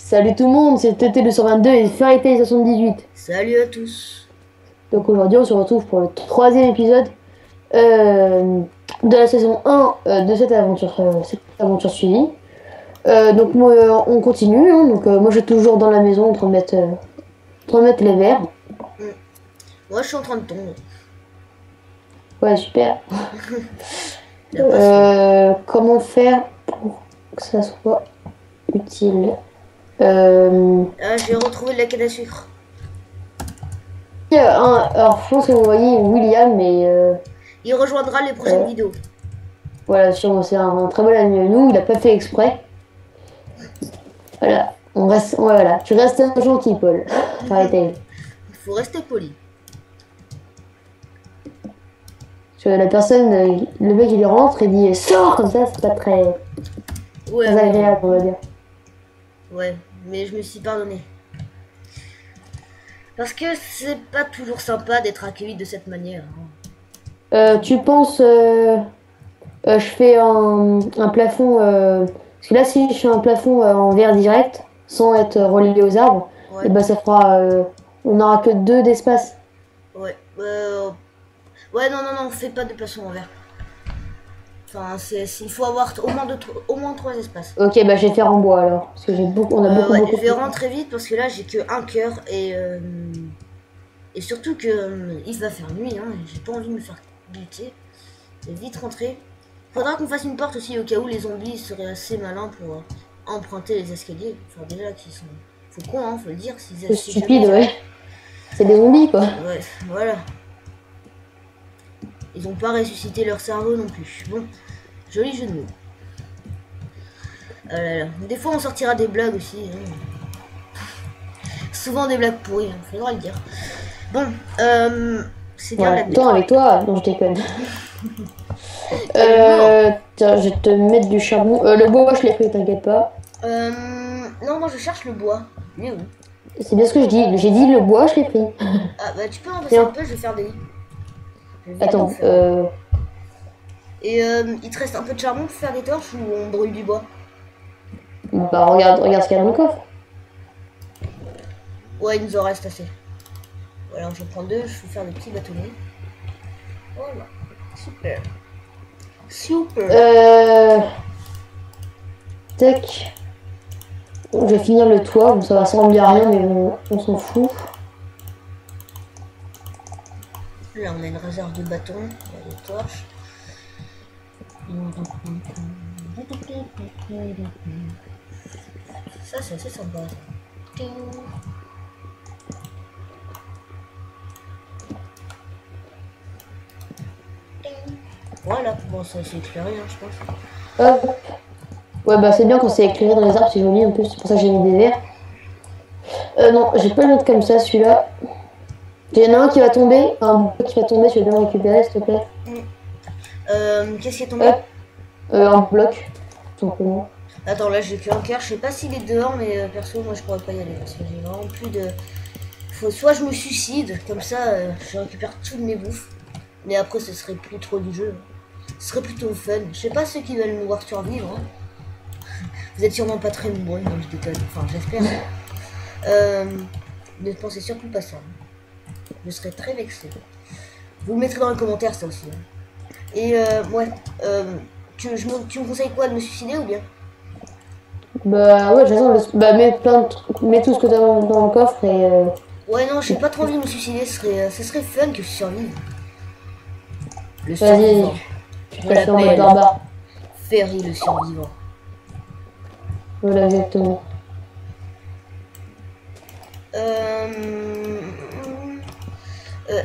Salut tout le monde, c'est TT 222 et Fairy Tail 78. Salut à tous. Donc aujourd'hui on se retrouve pour le troisième épisode de la saison 1 de cette aventure suivie. Donc moi, on continue, hein. Donc moi je suis toujours dans la maison en train de mettre les verres. Moi je suis en train de tomber. Ouais, super. La passion. Comment faire pour que ça soit utile? Ah, j'ai retrouvé de la canne à sucre. Alors je pense que vous voyez William, mais Il rejoindra les prochaines euh, vidéos. voilà, sûrement c'est un très bon ami à nous, il a pas fait exprès. Voilà, on reste, ouais, voilà, tu restes un gentil, Paul. Arrêtez. Il faut rester poli. Parce que la personne, le mec il rentre et dit sors comme ça, c'est pas Ouais, très agréable, on va dire. ouais, mais je me suis pardonné. Parce que c'est pas toujours sympa d'être accueilli de cette manière. Tu penses, je fais un plafond, parce que là si je fais un plafond en verre direct, sans être relié aux arbres, Ouais, et ben ça fera, on n'aura que deux d'espace. ouais. Ouais, non, non, non, fais pas de plafond en verre. Enfin, il faut avoir au moins 3 espaces. Ok, bah je vais faire en bois alors, parce que on a Ouais, beaucoup je vais de... rentrer vite parce que là j'ai que un cœur et surtout que il va faire nuit, hein, et j'ai pas envie de me faire buter. Je vais vite rentrer. Faudra qu'on fasse une porte aussi au cas où les zombies seraient assez malins pour emprunter les escaliers. Enfin déjà qu'ils sont faut con, hein, faut le dire. C'est Si stupide, jamais... ouais. C'est des zombies quoi. Ouais, voilà. Ils ont pas ressuscité leur cerveau non plus. Bon, joli jeu de mots. Ah là là. Des fois on sortira des blagues aussi. Hein. Souvent des blagues pourries, hein, faudra le dire. Bon, c'est bien Ouais, la temps avec toi, non je déconne. Tiens, je vais te mettre du charbon. Le bois, je l'ai pris, t'inquiète pas. Non, moi je cherche le bois. Mais où? C'est bien ce que je dis. J'ai dit le bois, je l'ai pris. Ah bah tu peux en passer un Tiens, peu, je vais faire des lits. Je vais vite en attends. faire. Et il te reste un peu de charbon pour faire des torches ou on brûle du bois? Bah regarde ce qu'il y a dans le coffre. Ouais, il nous en reste assez. Voilà, je prends deux, je vais faire des petits bâtonnets. Voilà, super. Super. Tac. Je vais finir le toit, bon, ça va ressembler à rien, mais bon, on s'en fout. Là, on a une réserve de bâtons, il y a des torches. Ça, c'est assez sympa. Ça. Voilà, bon, ça c'est éclairé, hein, je pense. Hop. Ouais, bah c'est bien quand c'est éclairé dans les arbres, c'est joli en plus, c'est pour ça que j'ai mis des verres. Non, j'ai pas le mettre comme ça, celui-là. Il y en a un qui va tomber, un bloc qui va tomber, tu veux bien le récupérer s'il te plaît. Qu'est-ce qui est tombé? Hop. Un bloc, tout simplement. Attends, là j'ai qu'un cœur, je sais pas s'il est dehors, mais perso, moi je pourrais pas y aller parce que j'ai vraiment plus de. Faut soit je me suicide, comme ça je récupère toutes mes bouffes, mais après ce serait plus trop du jeu. Ce serait plutôt fun. Je sais pas ceux qui veulent me voir survivre. Hein. Vous êtes sûrement pas très nombreux, donc je déconne. Enfin, j'espère. Ne pensez surtout pas ça. Je serais très vexé. Vous le mettrez dans les commentaires, ça aussi. Hein. Et ouais, tu me conseilles quoi, de me suicider ou bien? Bah ouais, de toute façon, bah, mets tout ce que t'as dans le coffre et... Ouais, non, j'ai pas trop envie de me suicider, ce serait fun que je survive. Le Vas-y, survivant. tu On passes en mode l'appelle barbare. Ferry le survivant. Voilà, exactement.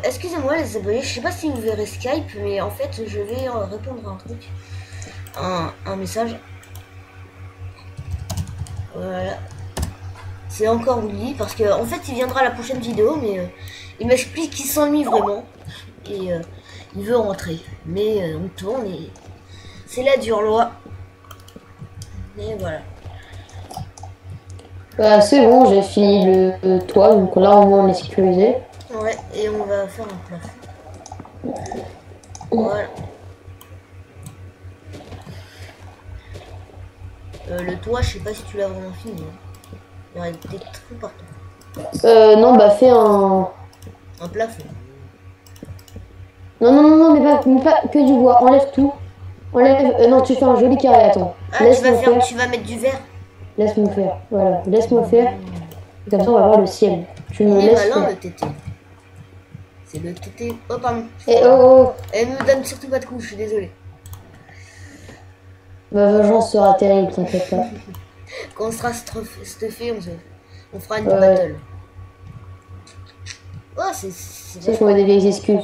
Excusez-moi les abonnés, je sais pas si vous verrez Skype, mais en fait je vais répondre à un truc. Un message. Voilà. C'est encore Willy, parce que en fait il viendra à la prochaine vidéo, mais il m'explique qu'il s'ennuie vraiment. Et il veut rentrer. Mais on tourne et c'est la dure loi. Et voilà. Bah c'est bon, j'ai fini le toit, donc là au moins on est sécurisé. Ouais, et on va faire un plafond. Voilà. Le toit, je sais pas si tu l'as vraiment fini. Il y aurait des trous partout. Non, bah fais un... Un plafond. Non, mais pas que du bois. Enlève tout. Enlève... non, tu fais un joli carré, attends. Ah, Laisse-moi faire. tu vas mettre du verre. Laisse-moi faire. Voilà, laisse-moi faire. Et comme ça, on va voir le ciel. Tu me Il est laisses malin, faire. le tété. C'est le tété. Oh, pardon. Eh oh. Elle me donne surtout pas de coups, je suis désolée. Ma vengeance sera terrible, t'inquiète pas. Quand on sera stuffé, on fera une Ouais. battle. Oh, c'est C'est qu'on a des vieilles excuses.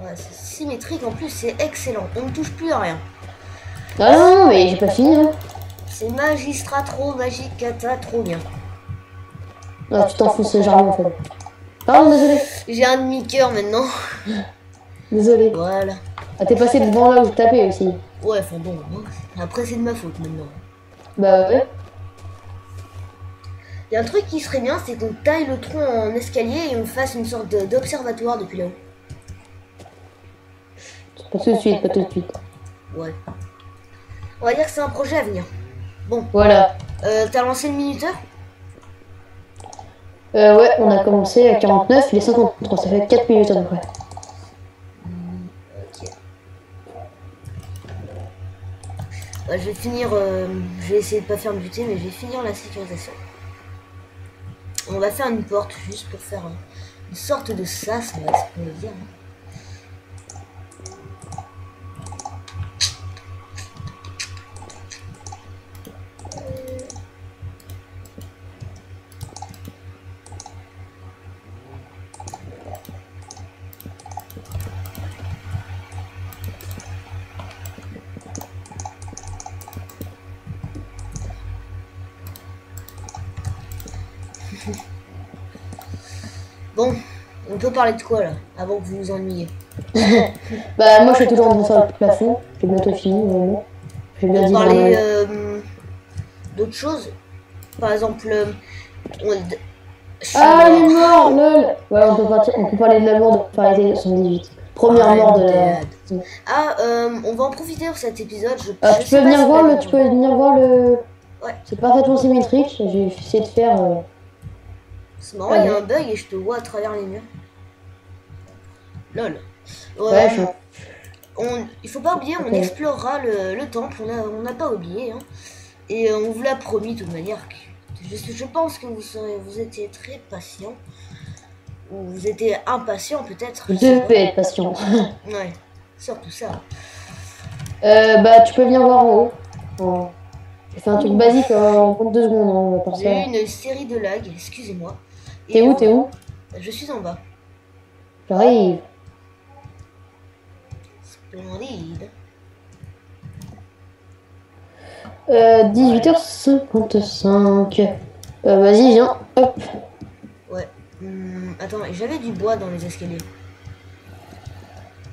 ouais, c'est symétrique en plus, c'est excellent. On ne touche plus à rien. Ah non, mais j'ai pas fini. Hein. C'est magistrat, trop magique, cata, trop bien. Ah, tu t'enfonces légèrement en fait. Pardon, désolé. J'ai un demi-cœur maintenant. Désolé. Voilà. Ah, t'es passé devant là où je tapais aussi. Ouais, enfin bon. Après, c'est de ma faute maintenant. Bah ouais. Il y a un truc qui serait bien, c'est qu'on taille le tronc en escalier et on fasse une sorte d'observatoire depuis là-haut. Pas tout de suite, pas tout de suite. Ouais. On va dire que c'est un projet à venir. Bon, Voilà. t'as lancé le minuteur? Ouais, on a commencé à 49, il est 53, ça fait 4 minutes à peu près. Ok. Ouais, je vais finir, je vais essayer de pas faire me buter, mais je vais finir la sécurisation. On va faire une porte juste pour faire une sorte de sas, on va dire. Bon, on peut parler de quoi là, avant que vous vous ennuyiez? Bah moi je suis toujours en train de faire le plafond, j'ai bientôt fini vraiment. J'ai bien On dit peut parler vraiment. d'autres choses. Par exemple, Ah il est mort, lol. Ouais, on peut parler de la mort de Fahrenheit 78. Première mort de la... Ah, on va en profiter pour cet épisode. Ah, tu peux venir voir le... Tu peux venir voir le... Ouais. C'est parfaitement symétrique, j'ai essayé de faire... C'est marrant, il y a un bug et je te vois à travers les murs. Lol. Ouais, Il faut pas oublier, on explorera le temple, on n'a pas oublié. Hein. Et on vous l'a promis de toute manière. Je pense que vous étiez très patient. Ou vous étiez impatient peut-être. Vous devez être patient. Ouais, surtout ça. Bah tu peux venir voir en haut. Oh. J'ai fait un truc basique en 2 secondes, hein, on va penser. J'ai eu une série de lags, excusez-moi. T'es où? Je suis en bas. J'arrive. Splendide. 18h55. Vas-y, viens. Hop. Ouais. Attends, j'avais du bois dans les escaliers.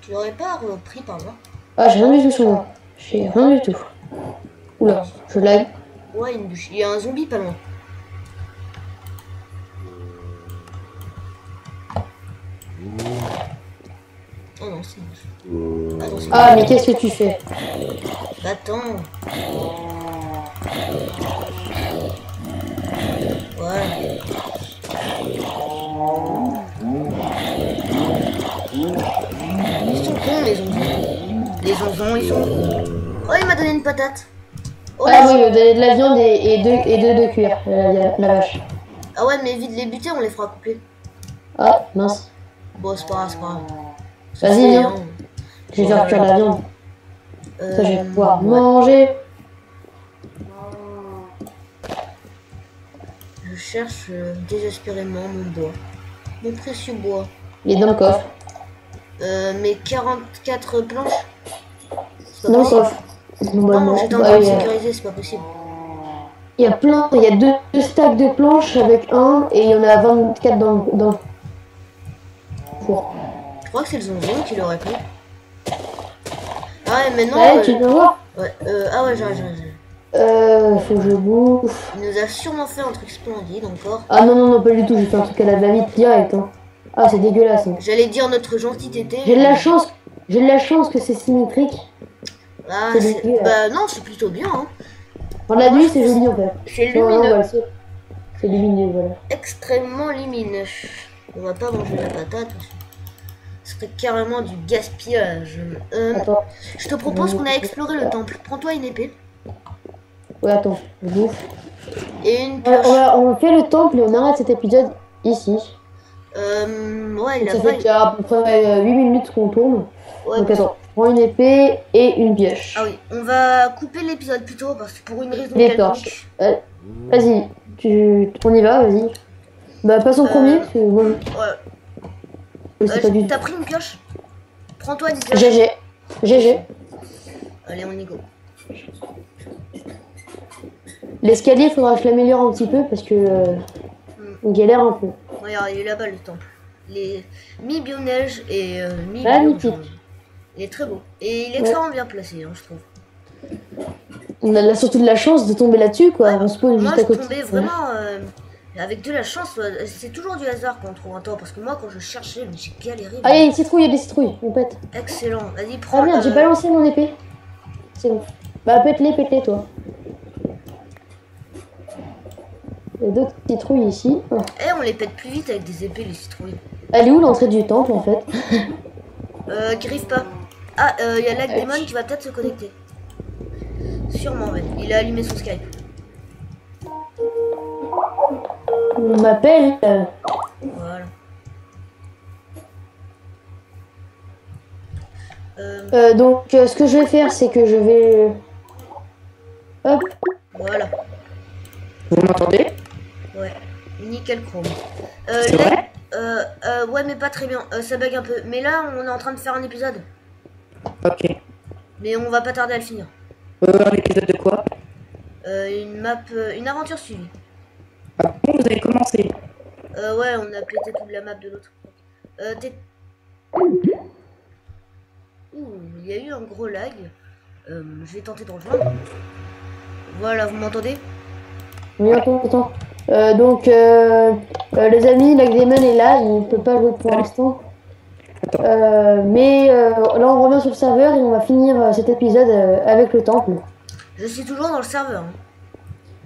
Tu l'aurais pas repris par là? Ah, j'ai rien du tout sur moi. J'ai rien du tout. Oula, je lag. Ouais, une bûche. Il y a un zombie pas loin. Oh non, c'est une bûche. Attends, c'est Ah, mais qu'est-ce que tu fais? Attends. Voilà. Ils sont cons, les zonzons. Les zonzons, ils sont cons. Oh, il m'a donné une patate. Oh, Ah oui, de la viande et deux cuir, la vache. Ah ouais, mais vite les buter, on les fera couper. Ah, mince. Bon, c'est pas grave, c'est pas grave. Vas-y, viens. Hein. Je vais faire cuire la viande. Ça, je vais pouvoir ouais. manger. Je cherche désespérément mon bois. Mon précieux bois. Il est dans le coffre. Mes 44 planches. Dans le coffre. Non, j'étais en train de sécuriser, c'est pas possible. Il y a plein, il y a deux stacks de planches avec un et il y en a 24 dans le four. Je crois que c'est le zonzon qui l'aurait pris. Ah ouais, maintenant. Ouais, tu peux voir. Ouais, ah ouais, j'arrive. Faut que je bouffe. Il nous a sûrement fait un truc splendide encore. Ah non, pas du tout, j'ai fait un truc à la va-vite direct. Hein. Ah, c'est dégueulasse. Hein. J'allais dire notre gentil tété. J'ai de la chance que c'est symétrique. Ah, bah non, c'est plutôt bien. Hein. Dans la nuit, c'est joli en fait. C'est Non, lumineux. ouais, C'est lumineux, voilà. Extrêmement lumineux. On va pas manger la patate. Ce serait carrément du gaspillage. Attends. Je te propose qu'on a exploré le temple. Prends-toi une épée. Ouais, attends, je bouffe. Et une pioche. On fait le temple et on arrête cet épisode ici. Ouais, Ça fait déjà à peu près 8 minutes qu'on tourne. Ouais, donc attends, je prends une épée et une pioche. Ah oui, on va couper l'épisode plus tôt parce que pour une raison Les quelconque. torches. Vas-y, on y va, vas-y. Bah, passe en premier. Parce que moi, ouais. T'as pris une pioche? Prends-toi une pioche. GG. Allez, on y go. L'escalier, il faudra que je l'améliore un petit peu parce que on galère un peu. Regarde, il est là-bas le temple. Il est mi-bio-neige et magnifique. Il est très beau. Et il est extrêmement bien placé, hein, je trouve. On a surtout de la chance de tomber là-dessus, quoi. On spawn juste à côté. Moi, je tombais vraiment avec de la chance. C'est toujours du hasard quand on trouve un temps. Parce que moi, quand je cherchais, mais j'ai galéré. Ah, il y a des citrouilles, on pète. Excellent. Vas-y, prends. Ah merde, j'ai balancé mon épée. C'est bon. Bah, pète-les, toi. Il y a d'autres citrouilles ici. Oh. Eh, on les pète plus vite avec des épées, les citrouilles. Elle est où l'entrée du temple, en fait? Griffe pas. Ah, il y a Lagdemon qui va peut-être se connecter. Sûrement, ouais. Il a allumé son Skype. On m'appelle. Voilà. Donc, ce que je vais faire, c'est que je vais... Hop. Voilà. Vous m'entendez? Ouais. Nickel chrome. C'est vrai? Ouais, mais pas très bien. Ça bug un peu. Mais là, on est en train de faire un épisode. Ok. Mais on va pas tarder à le finir. Un épisode de quoi? Une map, une aventure suivie. Ah bon, vous avez commencé? Ouais, on a pété toute la map de l'autre. Ouh, il y a eu un gros lag. Je vais tenter de rejoindre. Voilà, vous m'entendez? Oui, attends. Donc, les amis, Lagdemon est là, il peut pas jouer pour l'instant. Mais là, on revient sur le serveur et on va finir cet épisode avec le temple. Je suis toujours dans le serveur. Hein.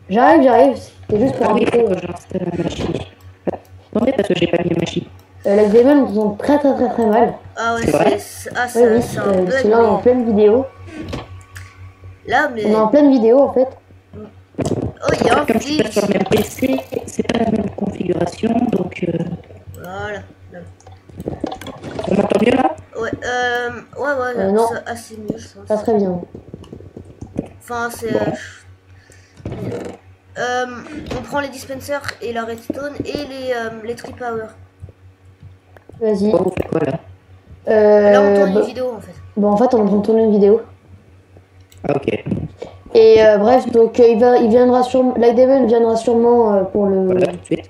J'arrive, c'est juste pour oui, inviter. j'installe la machine. Attendez, parce que j'ai pas mis la machine. Lagdemon, on entend très mal. Ah ouais, c'est oui, c'est un bug. C'est là, on est en pleine vidéo. Là, mais... On est en pleine vidéo, en fait. Oh, il y a un comme je suis pas sur le même PC, c'est pas la même configuration, donc... Voilà. Là. On m'entend mieux là? Ouais, non. C'est mieux, je pense. Ça serait bien. Enfin, c'est... on prend les dispensers et la redstone et les tree power. Vas-y. Oh, vous faites quoi là? Là, on tourne une vidéo, en fait. Bon, en fait, on est en train de tourner une vidéo. Ah, ok. Et bref, donc il viendra sûrement, Lagdemon viendra sûrement pour le... Voilà, tout de suite.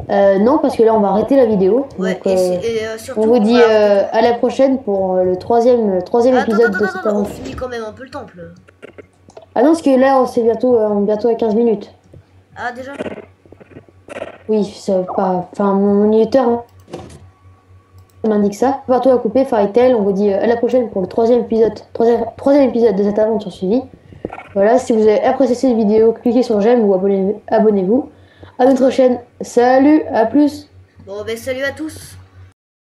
Non, parce que là, on va arrêter la vidéo. Ouais, donc, et surtout... on vous dit à la prochaine pour le troisième épisode de cette on aventure. finit quand même un peu le temple. Ah non, parce que là, c'est bientôt à 15 minutes. Ah, déjà? Oui, c'est pas... Enfin, mon éditeur m'indique ça. Partout à couper, Faritel, on vous dit à la prochaine pour le troisième épisode de cette aventure suivie. Voilà, si vous avez apprécié cette vidéo, cliquez sur j'aime ou abonnez-vous à notre chaîne. Salut, à plus. Bon, ben salut à tous.